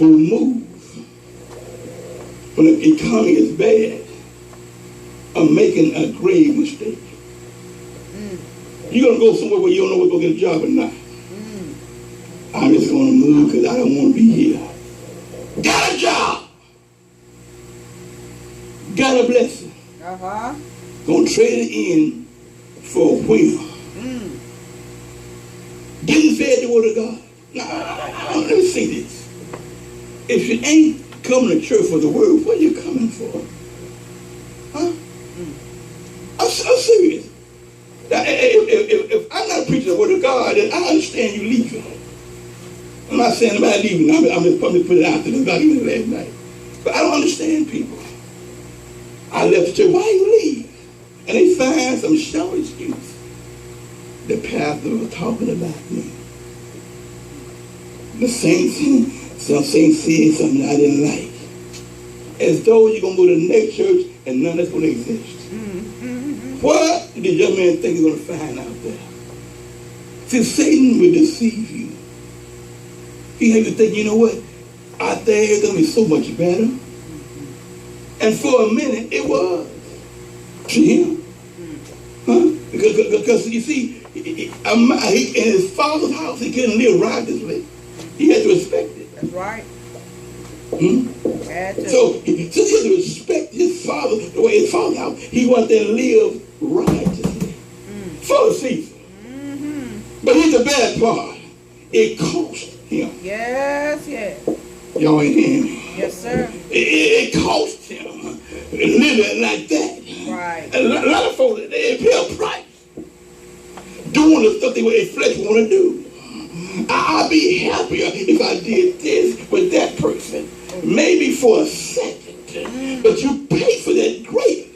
who move when the economy is bad are making a grave mistake. You're going to go somewhere where you don't know what's going to get a job or not. I'm just going to move because I don't want to be here. Got a job. Got a blessing. Going to trade it in for a whim. Getting fed the word of God. Now, let me say this. If you ain't coming to church for the word, what are you coming for? Huh? I'm serious. Now, if I'm not preaching the word of God, then I understand you leaving. I'm not saying I'm not leaving. I'm just putting it out there. God even last night. But I don't understand people. I left the church. Why you leave? And they find some show excuse. The pastor was talking about me. The same thing. Some said something I didn't like. As though you're going to go to the next church and none that's going to exist. What did the young man think he's going to find out there? See, Satan will deceive you. He had to think, you know what? Out there it's going to be so much better. And for a minute, it was. To him. Huh? Because you see, in his father's house, he couldn't live righteously. He had to respect it. That's right. So he had to respect his father, the way his father's house. He wanted to live righteously. For the season. But here's the bad part. It cost him. Yes, yes. Y'all ain't hearing me. Yes, sir. It cost him living like that. Right. A lot of folks, they pay a price doing the stuff their flesh want to do. I'd be happier if I did this with that person. Maybe for a second. But you pay for that greatly.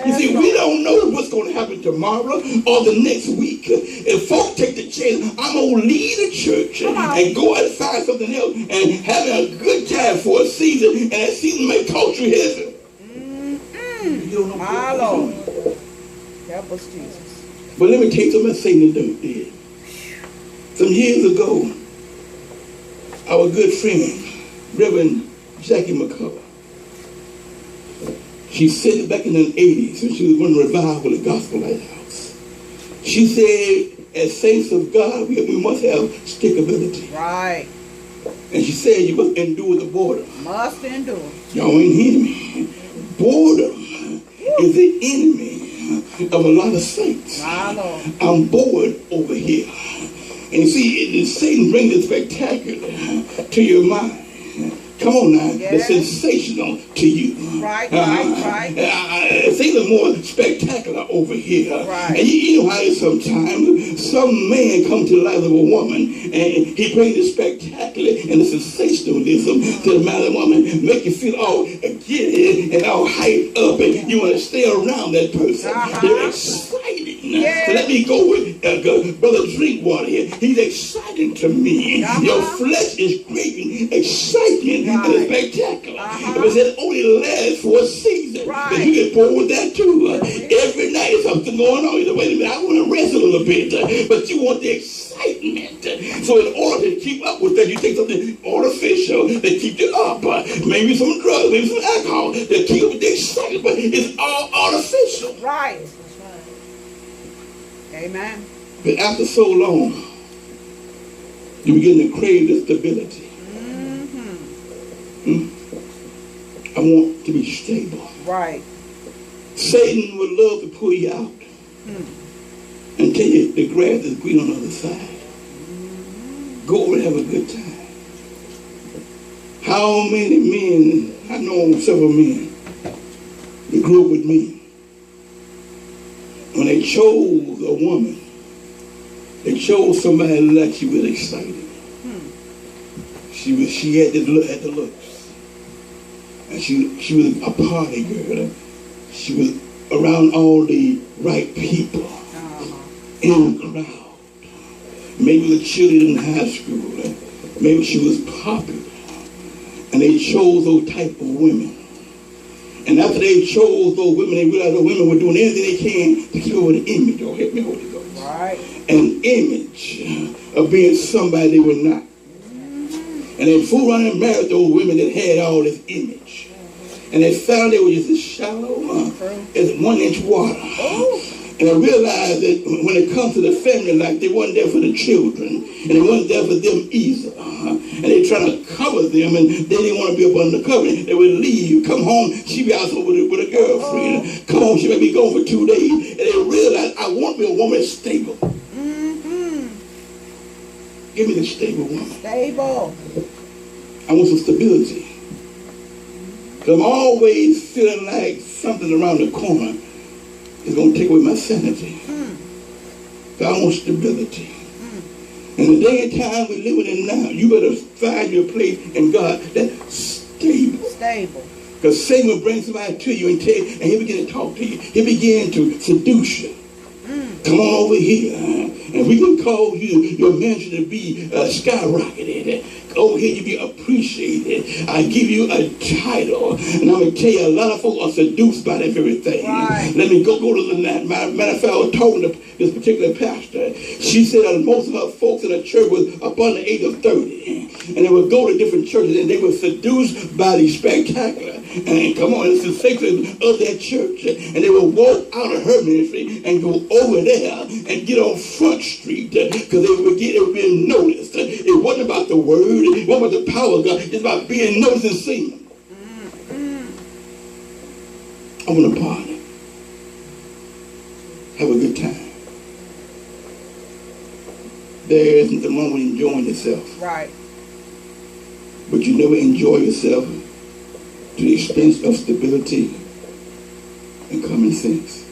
You see, we don't know what's going to happen tomorrow or the next week. If folk take the chance, I'm going to leave the church and go out and find something else and having a good time for a season, and that season may cost you heaven. You don't know my Lord. Help us, Jesus. But let me tell you something Satan did. Some years ago, our good friend, Reverend Jackie McCullough, she said it back in the 80s when she was running revival at Gospel Lighthouse. She said, as saints of God, we must have stickability. Right. And she said, you must endure the boredom. Must endure. Y'all ain't hear me. Boredom is the enemy of a lot of saints. I'm bored over here. And you see, Satan brings the spectacular to your mind. Come on now, it's sensational to you. Right. Things are more spectacular over here. Right. And you know how it is sometimes. Some man comes to the life of a woman and he brings the spectacular and the sensationalism to the mind of the woman, make you feel all giddy and all hyped up, and you want to stay around that person. They're exciting. So let me go with Brother Drinkwater here. He's exciting to me. Your flesh is craving excitement. And it's spectacular. But it only lasts for a season. But you get bored with that too. Every night there's something going on. You say, wait a minute, I want to rest a little bit. But you want the excitement. So in order to keep up with that, you take something artificial that keeps you up. Maybe some drugs, maybe some alcohol that keep up with the excitement. But it's all artificial. Right. Amen. But after so long, you begin to crave the stability. I want to be stable. Right. Satan would love to pull you out and tell you the grass is green on the other side. Go over and have a good time. How many men, I know several men, that grew up with me. When they chose a woman, they chose somebody like she was excited. She had the looks. And she was a party girl. She was around all the right people in the crowd. Maybe the children in high school. Maybe she was popular. And they chose those type of women. And after they chose those women, they realized those women were doing everything they can to keep over the image. Oh, help me, Holy Ghost. Right. An image of being somebody they were not. And they fooled around and married those women that had all this image. And they found they were just as shallow as 1 inch water. And I realized that when it comes to the family life, they weren't there for the children. And they weren't there for them either. And they trying to cover them, and they didn't want to be up under the covering. They would leave, come home, she be out with a girlfriend. Come home, she may be gone for 2 days. And they realized, I want me a woman that's stable. Give me the stable woman. Stable. I want some stability. Because I'm always feeling like something around the corner is going to take away my sanity. So I want stability. And the day and time we're living in now, you better find your place in God that's stable. Stable. Because Satan will bring somebody to you and tell you, and he'll begin to talk to you. He'll begin to seduce you. Come on over here. And we can cause your ministry to be skyrocketed. Over here you be appreciated. I give you a title. And I'm going to tell you, a lot of folks are seduced by that very thing. Right. Let me go to the night. Matter of fact, I was talking to this particular pastor. She said that most of her folks in the church was up on the age of 30. And they would go to different churches and they were seduced by the spectacular. And come on, it's the sacred of that church. And they would walk out of her ministry and go over there and get on Front Street because they would get being noticed. It wasn't about the word, it wasn't about the power of God, it's about being noticed and seen. I want to party. Have a good time. There isn't the wrong with enjoying yourself. Right. But you never enjoy yourself to the expense of stability and common sense.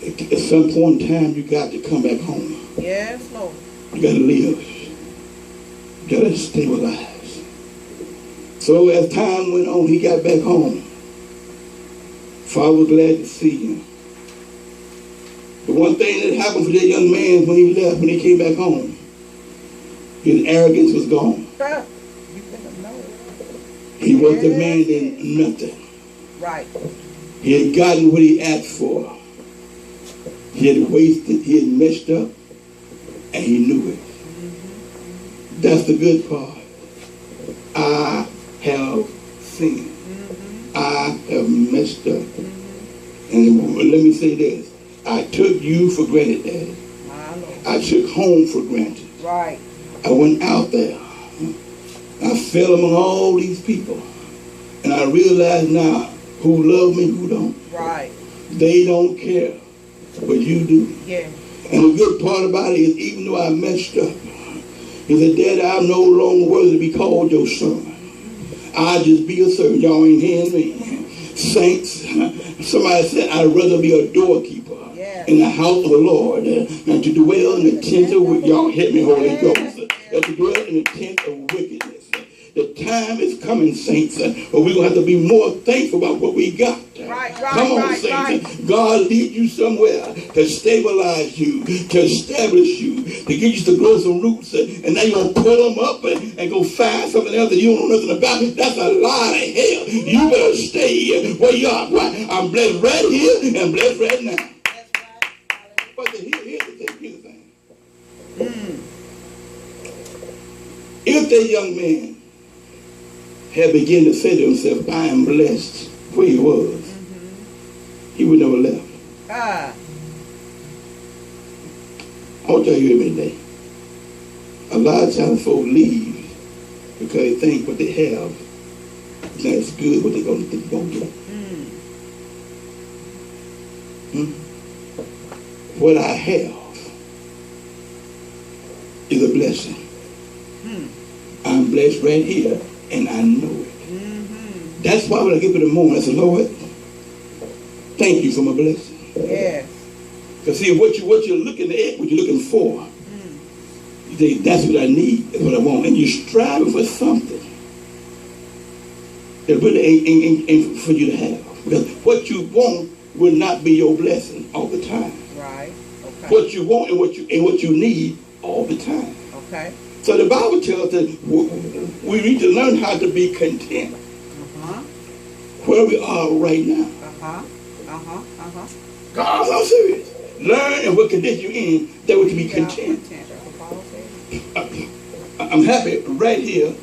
At some point in time, you got to come back home. Yes, Lord. You got to live. You got to stabilize. So as time went on, he got back home. Father was glad to see him. The one thing that happened for that young man when he left, when he came back home, his arrogance was gone. You better know. He was demanding nothing. Right. He had gotten what he asked for. He had wasted, he had messed up, and he knew it. That's the good part. I have sinned. I have messed up. And let me say this. I took you for granted, Daddy. I took home for granted. Right. I went out there. I fell among all these people. And I realize now who love me, who don't. Right. They don't care. But you do. Yeah. And the good part about it is, even though I messed up, he said, Daddy, I'm no longer worthy to be called your son. I'll just be a servant. Y'all ain't hearing me. Saints, somebody said, I'd rather be a doorkeeper in the house of the Lord than to dwell in the tent of wickedness. Y'all hit me, Holy Ghost. Than to dwell in the tent of wickedness. The time is coming, saints, where we're going to have to be more thankful about what we got. Come on, saints. God lead you somewhere to stabilize you, to establish you, to get you to grow some roots, and now you're going to pull them up and go find something else that you don't know nothing about. That's a lie of hell. You better stay where you are. Why? I'm blessed right here and blessed right now. But here's the thing. If that young man had begun to say to himself, I am blessed where he was, he would never left. I want y'all to hear me today. A lot of times folks leave because they think what they have is not as good what they're going to get. What I have is a blessing. I'm blessed right here, and I know it. That's why when I get up in the morning, I say, Lord, thank you for my blessing. Yes. Because see, what you're looking at, what you're looking for, you think that's what I need, that's what I want. And you're striving for something that really ain't for you to have. Because what you want will not be your blessing all the time. Right. Okay. What you want and what you need all the time. Okay. So the Bible tells us that we need to learn how to be content where we are right now. God, I'm serious. Learn and what condition you're in that we can be content. I'm happy right here,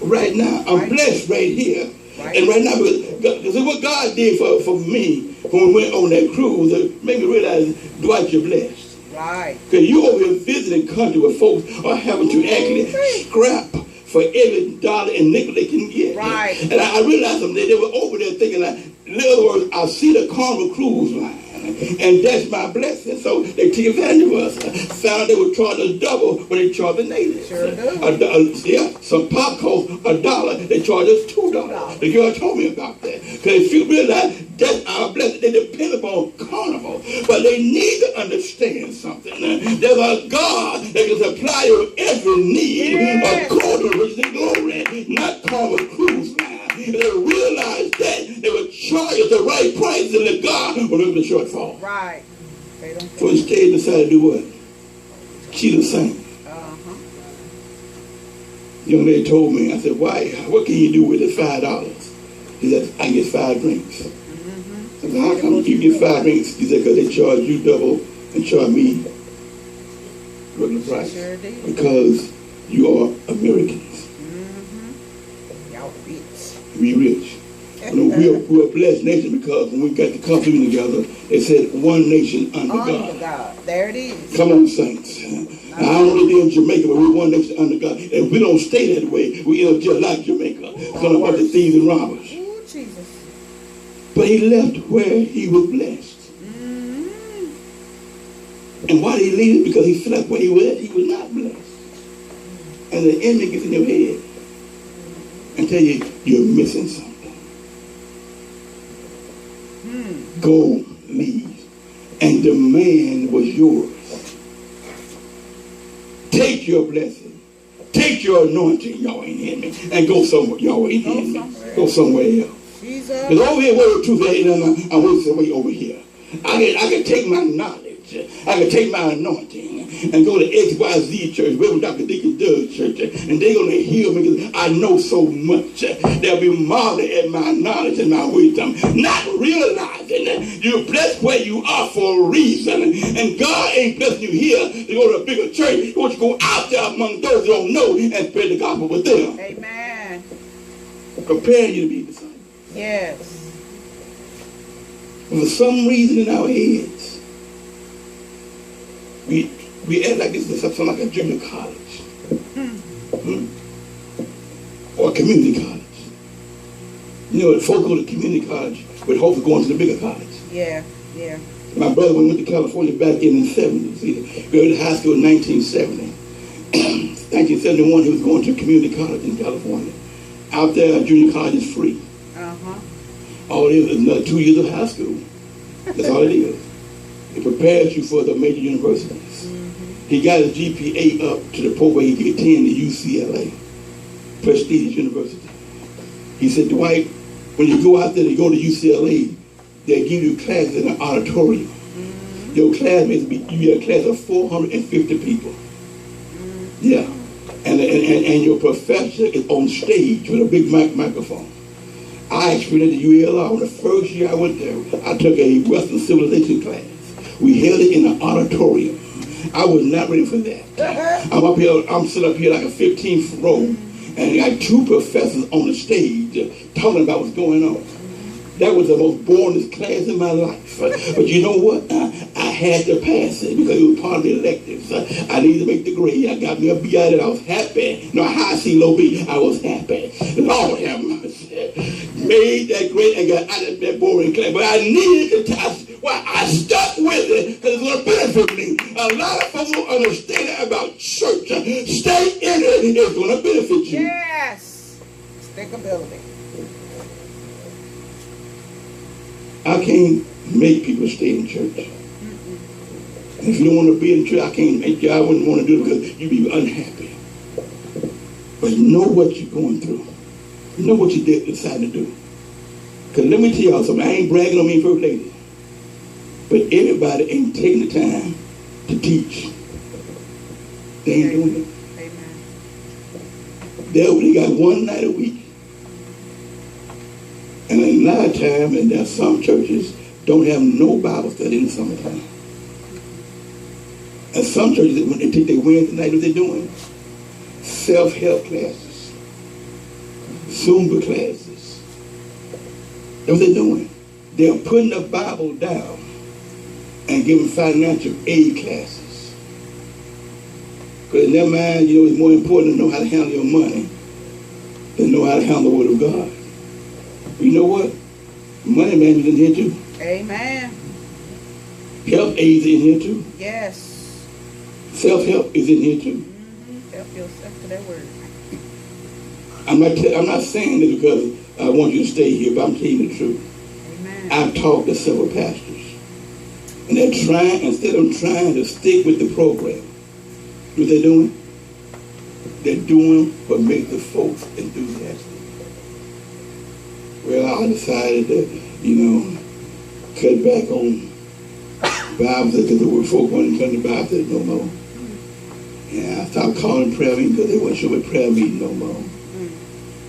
right now. I'm blessed right here. And right now, because what God did for me when we went on that cruise, it made me realize, Dwight, you're blessed. Right. Because you over here visiting country where folks are having to actually scrap for every dollar and nickel they can get. Right. And I realized someday they were over there thinking, like, in other words, I see the Carnival Cruise Line. And that's my blessing. So they took advantage of us. Found they would charge us double when they charge the natives. Sure do. Yeah, some pop costs $1. They charge us $2. The girl told me about that. Because if you realize that's our blessing, they depend upon Carnival. But they need to understand something. There's a God that can supply your every need according to riches and glory, not Carnival Cruise Line. And they realized that they would charge us the right price and the God will look at the shortfall. Right. So instead decided to do what? Cheat the saint. The young lady told me, I said, why? What can you do with the $5? He said, I get 5 drinks. I said, how come you get 5 drinks? He said, because they charge you double and charge me regular price. Sure did. Because you are Americans. Y'all rich. We rich. You know, we're a blessed nation because when we got the Constitution together, it said one nation under God. There it is. Come on, saints. Now, I don't live in Jamaica, but we're one nation under God. And we don't stay that way. We end up just like Jamaica. It's going to bunch of thieves and robbers. Ooh, Jesus. But he left where he was blessed. And why did he leave it? Because he felt like where he was not blessed. And the enemy gets in your head and tell you, you're missing something. Go, leave, and the man was yours. Take your blessing. Take your anointing, y'all ain't hear me, and go somewhere. Y'all ain't hear me. Go somewhere else. Because over here, where the truth is, I'm way over here. I can take my knowledge. I can take my anointing and go to XYZ church, Reverend Dr. Deacon Doug church, and they're going to heal me because I know so much. They'll be marveling at my knowledge and my wisdom, not realizing you're blessed where you are for a reason. And God ain't blessing you here to go to a bigger church. He wants you to go out there among those who don't know and spread the gospel with them. Amen. Preparing you to be disciples. Yes. But for some reason in our heads, we act like this is something like a junior college. Or a community college. You know, folks go to community college with hope of going to the bigger college. Yeah. My brother went to California back in the 70s. He graduated high school in 1970. 1971, he was going to community college in California. Out there, junior college is free. All it is another 2 years of high school. That's all it is. It prepares you for the major universities. He got his GPA up to the point where he could attend the UCLA, prestigious university. He said, Dwight, when you go out there to go to UCLA, they give you classes in an auditorium. Your classmates, you get a class of 450 people. Yeah. And your professor is on stage with a big microphone. I experienced the ULR. The first year I went there, I took a Western civilization class. We held it in an auditorium. I was not ready for that. I'm up here, I'm sitting up here like a 15th row, and I got 2 professors on the stage talking about what's going on. That was the most boringest class in my life. But you know what? I had to pass it because it was part of the electives. I needed to make the grade. I got me a B out of it. I was happy. No, high C, low B. I was happy. Lord have mercy. Made that grade and got out of that boring class. But I needed to test. Well, I stuck with it because it's going to benefit me. A lot of folks don't understand about church. Stay in it. It's going to benefit you. Yes. Stickability. I can't make people stay in church. And if you don't want to be in church, I can't make you. I wouldn't want to do it because you'd be unhappy. But know what you're going through. Know what you decided to do. Because let me tell y'all something. I ain't bragging on me, first lady. But everybody ain't taking the time to teach. They ain't doing it. Amen. They only got one night a week. And in nighttime, and there's some churches don't have no Bible study in the summertime. And some churches, when they take their Wednesday night, what they're doing, self-help classes, Zumba classes. That's what they're doing. They're putting the Bible down and giving financial aid classes. Because in their mind, you know, it's more important to know how to handle your money than know how to handle the Word of God. But you know what? Money man is in here too. Amen. Help aid is in here too. Yes. Self-help is in here too. Help yourself to that word. I'm not saying this because I want you to stay here, but I'm telling you the truth. Amen. I've talked to several pastors. And they're trying, instead of trying to stick with the program, what they're doing? They're doing what makes the folks enthusiastic. Well, I decided to, you know, cut back on Bible because the word folk wanted to come to Bible no more. And I stopped calling prayer meeting because they weren't sure what prayer meeting no more.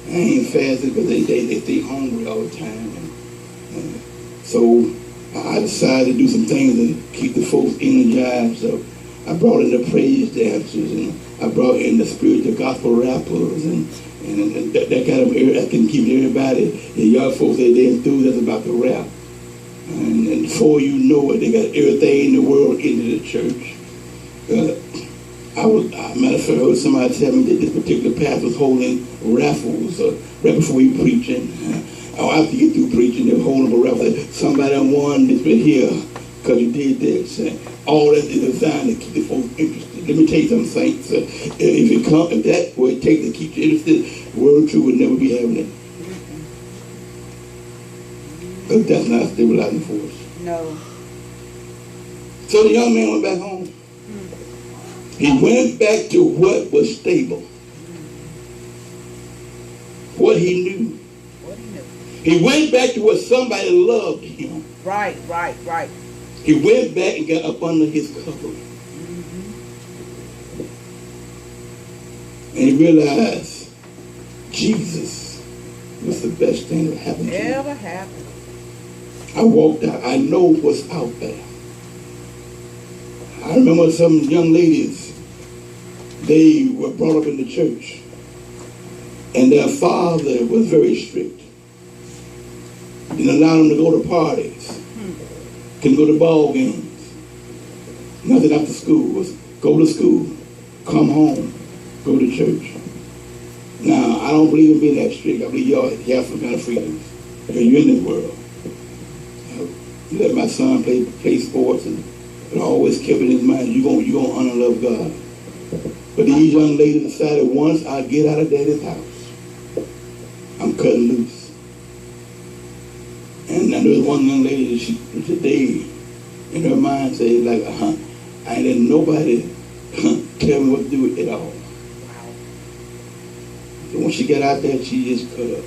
I ain't fasting because they stay hungry all the time. And so I decided to do some things to keep the folks energized. So I brought in the praise dancers, and I brought in the spiritual gospel rappers, and that kind of area I can keep everybody, the young folks, they're enthused about the rap. And before you know it, they got everything in the world into the church. Matter of fact, I heard somebody tell me that this particular pastor was holding raffles right before he preaching. After you get through preaching, they're holding a raffle. Somebody won this right here because you did this. All that is designed to keep the folks interested. Let me tell you something, saints. If that what it takes to keep you interested, the Word of Truth would never be happening. Because that's not stabilizing force. No. So the young man went back home. He went back to what was stable. What he knew. He went back to what somebody loved him. Right. He went back and got up under his covering. And he realized Jesus was the best thing that happened to him. Ever happened. I walked out. I know what's out there. I remember some young ladies, they were brought up in the church, and their father was very strict. Didn't allow them to go to parties, couldn't go to ball games, nothing after school. Was go to school, come home, go to church. Now, I don't believe in being that strict. I believe you have some kind of freedom because you're in this world. You let my son play sports and always kept in his mind, you're gonna honor and love God. But these young ladies decided once I get out of daddy's house, I'm cutting loose. And there was one young lady that today in her mind said like, I ain't let nobody tell me what to do at all. Wow. So when she got out there, she just cut up.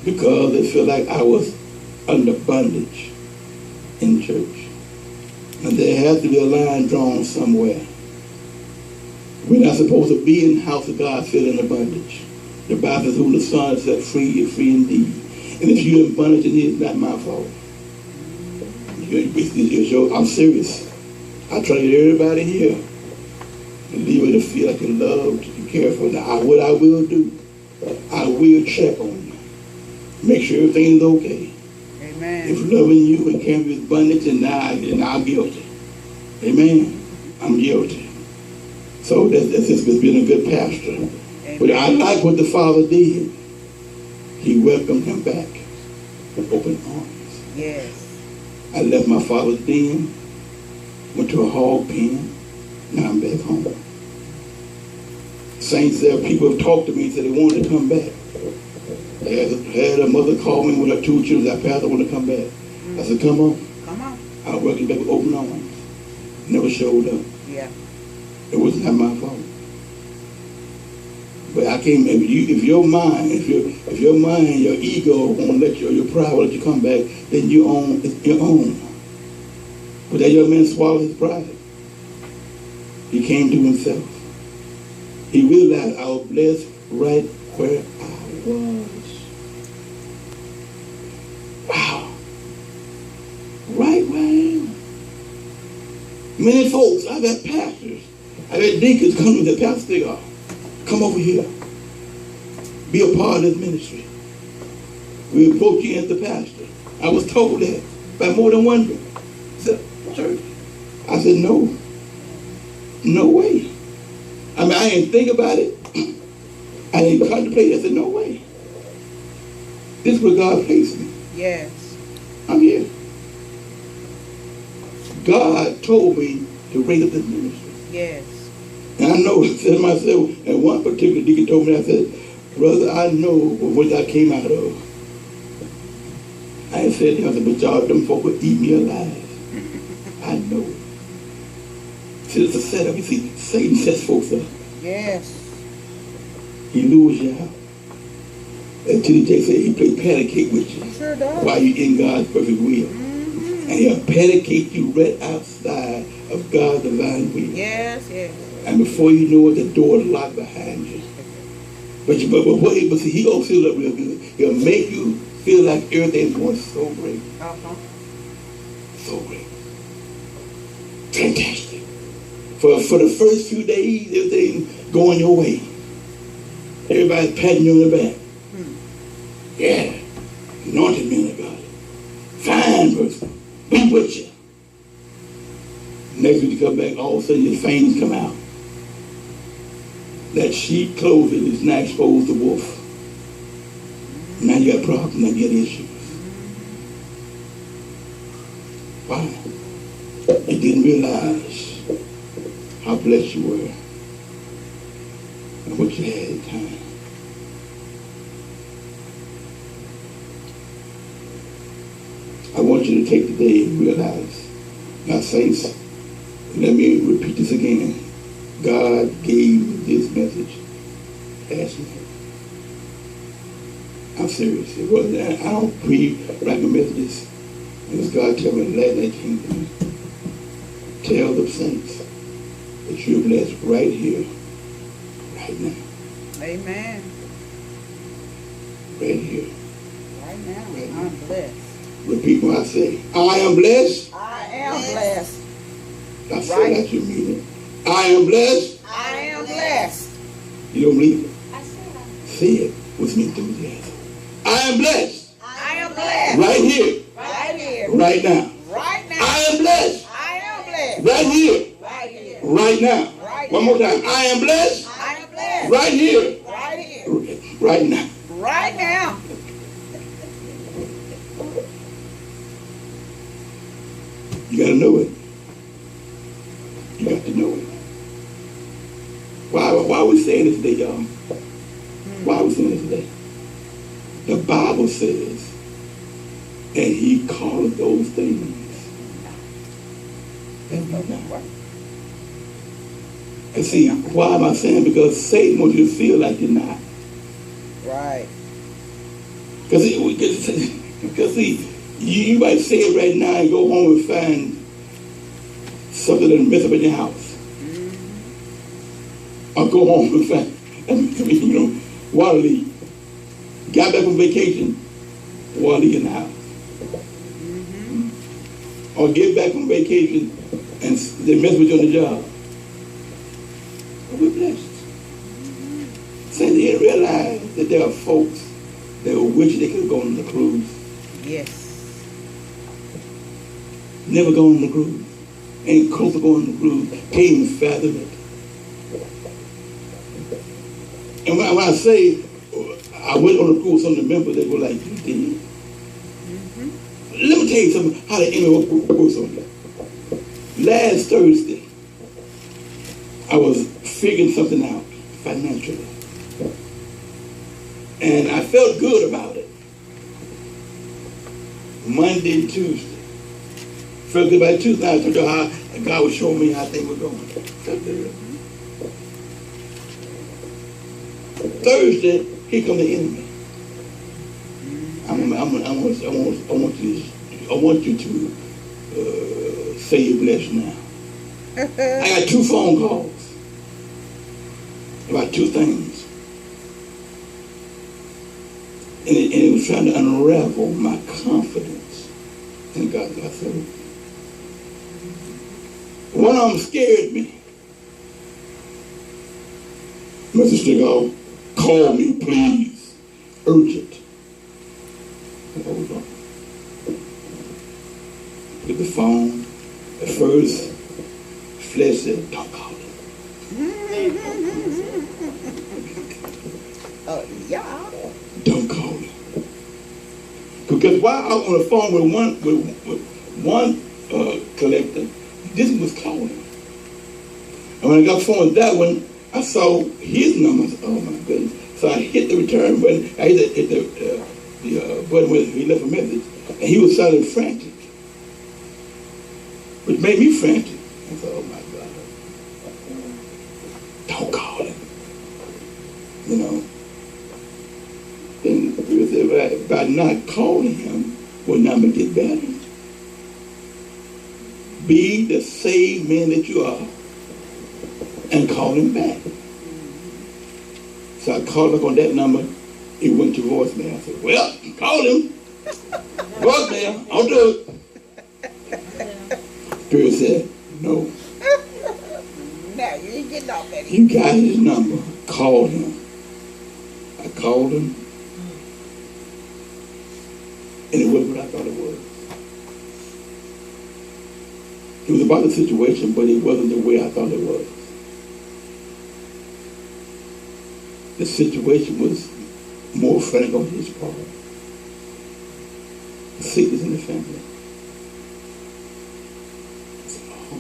Because they felt like I was under bondage in church. And there has to be a line drawn somewhere. We're not supposed to be in the house of God feeling the bondage. The Bible says, who the Son set free is free indeed. And if you're in bondage, it's not my fault. I'm serious. I try to get everybody here to leave it to feel like you're loved, you're cared for. Now, what I will do, I will check on you. Make sure everything's okay. Amen. If loving you and caring with abundance, and I'm guilty. Amen. I'm guilty. So that's just being a good pastor. Amen. But I like what the Father did. He welcomed him back with open arms. Yes. I left my father's den, went to a hog pen, now I'm back home. Saints, there people have talked to me and said they wanted to come back. Had a mother call me with her 2 children. I pastor, I want to come back. I said, come on. Come on. I'll welcome you back with open arms. Never showed up. Yeah. It was not my fault. But I can't. If your mind, your ego won't let you, or your pride won't let you come back, then you own your own. But that young man swallowed his pride. He came to himself. He realized I was blessed right where I was. Wow. Right where I am. Many folks, I've had pastors, I had deacons come to the Pastor Stegall. Come over here. Be a part of this ministry. We approach you as the pastor. I was told that by more than one church. I said, no. No way. I mean, I didn't think about it. I didn't contemplate it. I said, no way. This is where God placed me. Yes. I'm here. God told me to raise up this ministry. Yes. And I know, I said to myself, and one particular deacon told me, I said, brother, I know what I came out of. I said, but y'all, them folk would eat me alive. I know. See, it's a setup. You see, Satan sets folks up. Yes. He lures you out. And T.D. Jakes said he played patty cake with you. He sure does. While you're in God's perfect will. Mm-hmm. And he'll patty cake you right outside of God's divine will. Yes, yes. And before you know it, the door is locked behind you. But see, he gonna feel up real good. He'll make you feel like everything's going so great. Uh-huh. So great. Fantastic. For the first few days, everything's going your way. Everybody's patting you on the back. Yeah. Anointed man of God. Fine person. Be with you. Next week you come back, all of a sudden your fangs come out. That sheep clothing is now exposed to wolf. Now you got problems, now you got issues. Why? You didn't realize how blessed you were and what you had at the time. I want you to take the day and realize, now saints, let me repeat this again. God gave me this message. Ask me. I'm serious. It wasn't, I don't preach like a Methodist. It was God telling me to let that kingdom. Tell the saints that you're blessed right here, right now. Amen. Right here. Right now, Right now. I'm blessed. Repeat what I say. I am blessed. I am blessed. I said that you mean it. I am blessed. I am blessed. You don't believe it? I said Say it with me enthusiasm. I am blessed. I am blessed. Right here. Right here. Right now. Right now. I am blessed. I am blessed. Right here. Right here. Right now. Right One more time. I am blessed. I am blessed. Right here. Right here. Right now. Right now. You got to know it. You got to know it. Why are we saying this today, y'all? Why are we saying this today? The Bible says, and he called those things. And see, why am I saying? Because Satan wants you to feel like you're not. Right. Because see, you might say it right now and go home and find something that'll mess up in your house. Or go home and find, water leak. Got back from vacation, water leak in the house. Or get back from vacation and they mess with you on the job. But we're blessed. Since they didn't realize that there are folks that wish they could have gone on the cruise. Yes. Never gone on the cruise. Ain't close to going on the cruise. Can't even fathom it. And when I say I went on the cruise, some of the members, they were like, you did? Let me tell you something, how the enemy works on that. Last Thursday, I was figuring something out financially. And I felt good about it. Monday and Tuesday. Felt good about Tuesday. I told you how God was showing me how things were going. Felt good. Thursday, here come the enemy. I want you to say you're blessed now. I got 2 phone calls about 2 things. And it was trying to unravel my confidence in God. I said, one of them scared me. Mr. Stegall, call me, please. Urgent. Hold on. Get the phone. At first, flesh said, don't call him. Oh, yeah. Don't call him. Because while I was on the phone with one collector, this was calling. And when I got the phone with that one, I saw his number. I said, oh my goodness. So I hit the return button. I hit the button where he left a message. And he was sounding frantic. Which made me frantic. I said, oh my God. Don't call him. You know. And by not calling him, will not make it better. Be the saved man that you are and call him back. So I called up on that number. It went to voicemail. I said, well, call him. Voicemail. I'll do it. Spirit said, no. Now you ain't getting off that. You got his number. Call him. I called him. And it wasn't what I thought it was. It was about the situation, but it wasn't the way I thought it was. The situation was more frantic on his part. Sickness in the family. I said, oh.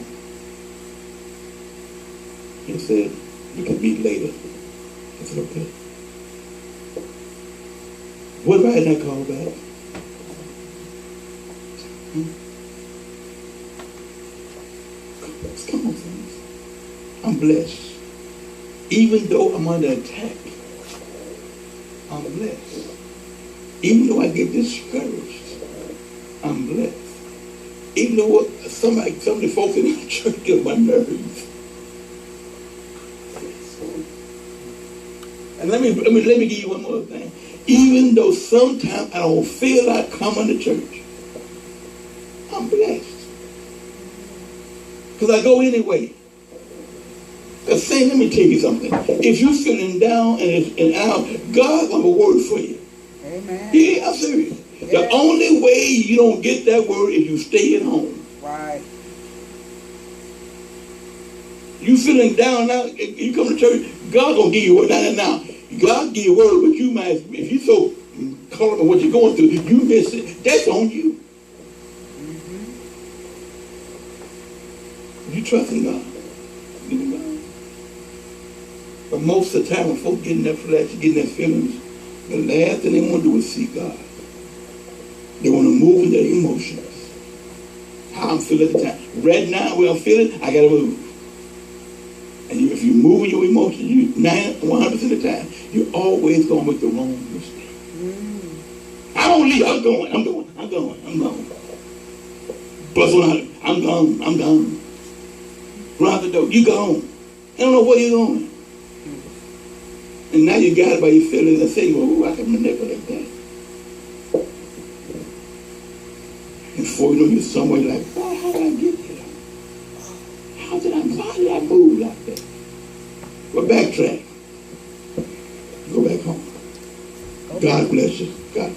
He said, we can meet later. I said, okay. What if I had not called back? Come on, friends. I'm blessed. Even though I'm under attack, I'm blessed. Even though I get discouraged, I'm blessed. Even though some of the folks in the church get on my nerves. And let me give you one more thing. Even though sometimes I don't feel like coming to church, I'm blessed. Because I go anyway. Because say, let me tell you something. If you're feeling down and out, God will have a word for you. Amen. Yeah, I'm serious. Yeah. The only way you don't get that word is you stay at home. Right. You feeling down now, you come to church, God gonna give you a word. Now. God give you a word, but you might, if you so caught up on what you're going through, you miss it. That's on you. Mm-hmm. You trust in God. In God. But most of the time when folks get in their flesh, get in their feelings, the last thing they want to do is see God. They want to move in their emotions. How I'm feeling at the time. Right now, where I'm feeling, I got to move. And if you move in your emotions, 100% of the time, you're always going to make the wrong mistake. I don't leave. I'm going. Bust on out. I'm gone. Run out the door. You gone. I don't know where you're going. And now you got it by your feelings and say, well, I can manipulate that. And before you know, you're somewhere like, well, how did I get here? How did I move like that? Well, backtrack. Go back home. God bless you. God